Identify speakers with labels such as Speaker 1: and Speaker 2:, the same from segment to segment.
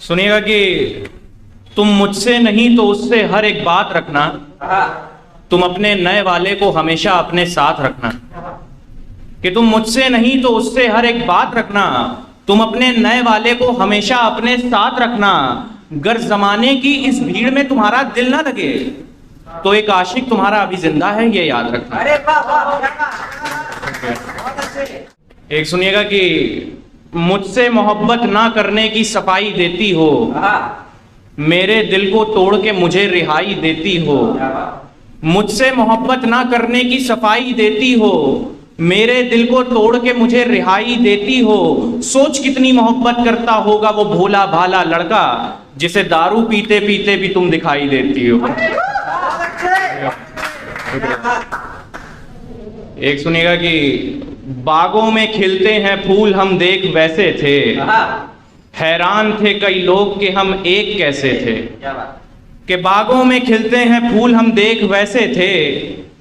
Speaker 1: सुनिएगा कि तुम मुझसे नहीं तो उससे हर एक बात रखना, तुम अपने नए वाले को हमेशा अपने साथ रखना। कि तुम मुझसे नहीं तो उससे हर एक बात रखना, तुम अपने नए वाले को हमेशा अपने साथ रखना। गर जमाने की इस भीड़ में तुम्हारा दिल ना लगे तो एक आशिक तुम्हारा अभी जिंदा है, ये याद रखना।
Speaker 2: अरे वाह,
Speaker 1: एक सुनिएगा कि मुझसे मोहब्बत ना करने की सफाई देती हो, मेरे दिल को तोड़ के मुझे रिहाई देती हो। मुझसे मोहब्बत ना करने की सफाई देती हो, मेरे दिल को तोड़ के मुझे रिहाई देती हो। सोच कितनी मोहब्बत करता होगा वो भोला भाला लड़का, जिसे दारू पीते पीते भी तुम दिखाई देती हो। एक सुनिएगा कि बागों में खिलते हैं फूल हम देख वैसे थे, हैरान थे कई लोग कि हम एक कैसे थे। कि बागों में खिलते हैं फूल हम देख वैसे थे,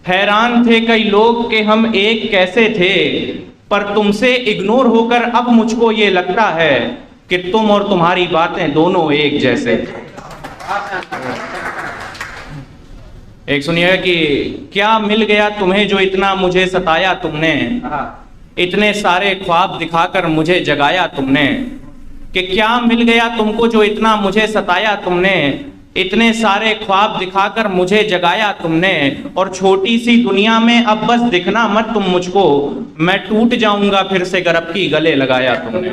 Speaker 1: हैरान थे कई लोग कि हम एक कैसे थे। पर तुमसे इग्नोर होकर अब मुझको ये लगता है कि तुम और तुम्हारी बातें दोनों एक जैसे थे। एक सुनिएगा कि क्या मिल गया तुम्हें जो इतना मुझे सताया तुमने, इतने सारे ख्वाब दिखाकर मुझे जगाया तुमने। कि क्या मिल गया तुमको जो इतना मुझे सताया तुमने, इतने सारे ख्वाब दिखाकर मुझे जगाया तुमने। और छोटी सी दुनिया में अब बस दिखना मत तुम मुझको, मैं टूट जाऊंगा फिर से गरब की गले लगाया तुमने।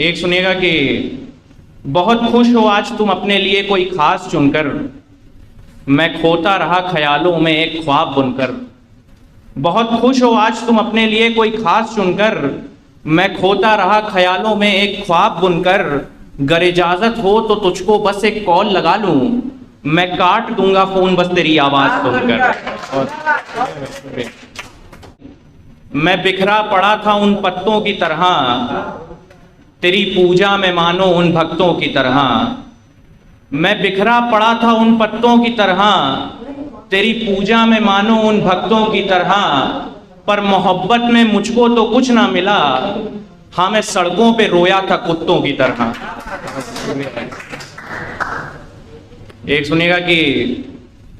Speaker 1: एक सुनिएगा कि बहुत खुश हो आज तुम अपने लिए कोई खास चुनकर, मैं खोता रहा ख्यालों में एक ख्वाब बुनकर। बहुत खुश हो आज तुम अपने लिए कोई खास चुनकर, मैं खोता रहा ख्यालों में एक ख्वाब बुनकर। गर इजाजत हो तो तुझको बस एक कॉल लगा लूं, मैं काट दूंगा फोन बस तेरी आवाज सुनकर। मैं बिखरा पड़ा था उन पत्तों की तरह, तेरी पूजा में मानो उन भक्तों की तरह। मैं बिखरा पड़ा था उन पत्तों की तरह, तेरी पूजा में मानो उन भक्तों की तरह। पर मोहब्बत में मुझको तो कुछ ना मिला, हाँ मैं सड़कों पे रोया था कुत्तों की तरह। एक सुनिएगा कि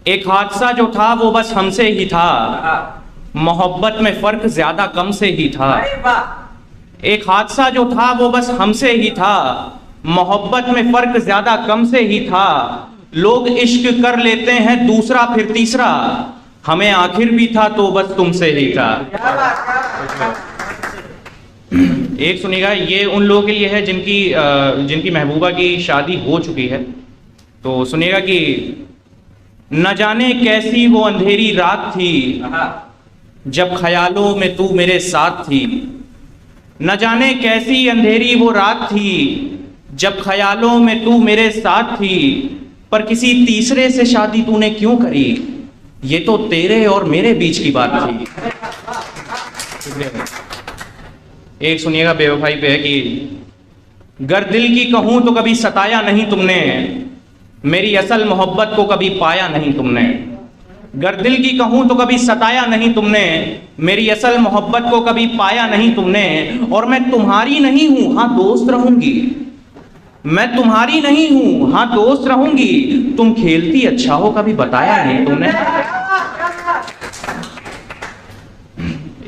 Speaker 1: एक हादसा जो था वो बस हमसे ही था, मोहब्बत में फर्क ज्यादा कम से ही था। एक हादसा जो था वो बस हमसे ही था, मोहब्बत में फर्क ज्यादा कम से ही था। लोग इश्क कर लेते हैं दूसरा फिर तीसरा, हमें आखिर भी था तो बस तुमसे ही था। एक सुनिएगा, ये उन लोगों के लिए है जिनकी महबूबा की शादी हो चुकी है। तो सुनिएगा कि न जाने कैसी वो अंधेरी रात थी, जब ख्यालों में तू मेरे साथ थी। न जाने कैसी अंधेरी वो रात थी, जब ख्यालों में तू मेरे साथ थी। पर किसी तीसरे से शादी तूने क्यों करी, ये तो तेरे और मेरे बीच की बात थी। एक सुनिएगा बेवफाई पे है कि गर दिल की कहूं तो कभी सताया नहीं तुमने, मेरी असल मोहब्बत को कभी पाया नहीं तुमने। गर दिल की कहूं तो कभी सताया नहीं तुमने, मेरी असल मोहब्बत को कभी पाया नहीं तुमने। और मैं तुम्हारी नहीं हूं हाँ दोस्त रहूंगी, मैं तुम्हारी नहीं हूं हाँ दोस्त रहूंगी। तुम खेलती अच्छा हो कभी बताया नहीं तुमने।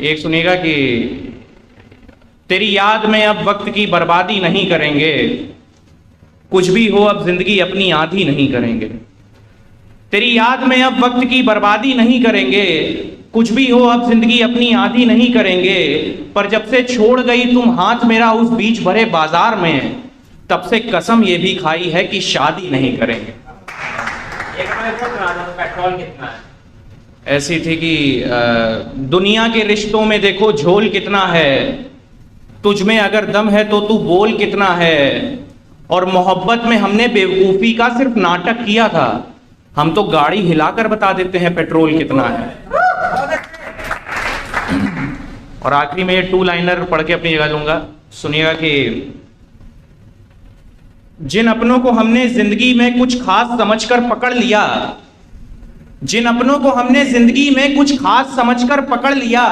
Speaker 1: एक सुनिएगा कि तेरी याद में अब वक्त की बर्बादी नहीं करेंगे, कुछ भी हो अब जिंदगी अपनी आधी नहीं करेंगे। तेरी याद में अब वक्त की बर्बादी नहीं करेंगे, कुछ भी हो अब जिंदगी अपनी आधी नहीं करेंगे। पर जब से छोड़ गई तुम हाथ मेरा उस बीच भरे बाजार में, तब से कसम ये भी खाई है कि शादी नहीं करेंगे।
Speaker 2: पेट्रोल कितना है?
Speaker 1: ऐसी थी कि दुनिया के रिश्तों में देखो झोल कितना है, तुझ में अगर दम है तो तू बोल कितना है। और मोहब्बत में हमने बेवकूफी का सिर्फ नाटक किया था, हम तो गाड़ी हिलाकर बता देते हैं पेट्रोल कितना है। और आखिरी में ये 2 लाइनर पढ़ के अपनी जगह लूंगा। सुनिएगा कि जिन अपनों को हमने जिंदगी में कुछ खास समझकर पकड़ लिया, जिन अपनों को हमने जिंदगी में कुछ खास समझकर पकड़ लिया,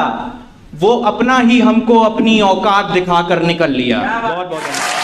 Speaker 1: वो अपना ही हमको अपनी औकात दिखाकर निकल लिया। बहुत बहुत धन्यवाद।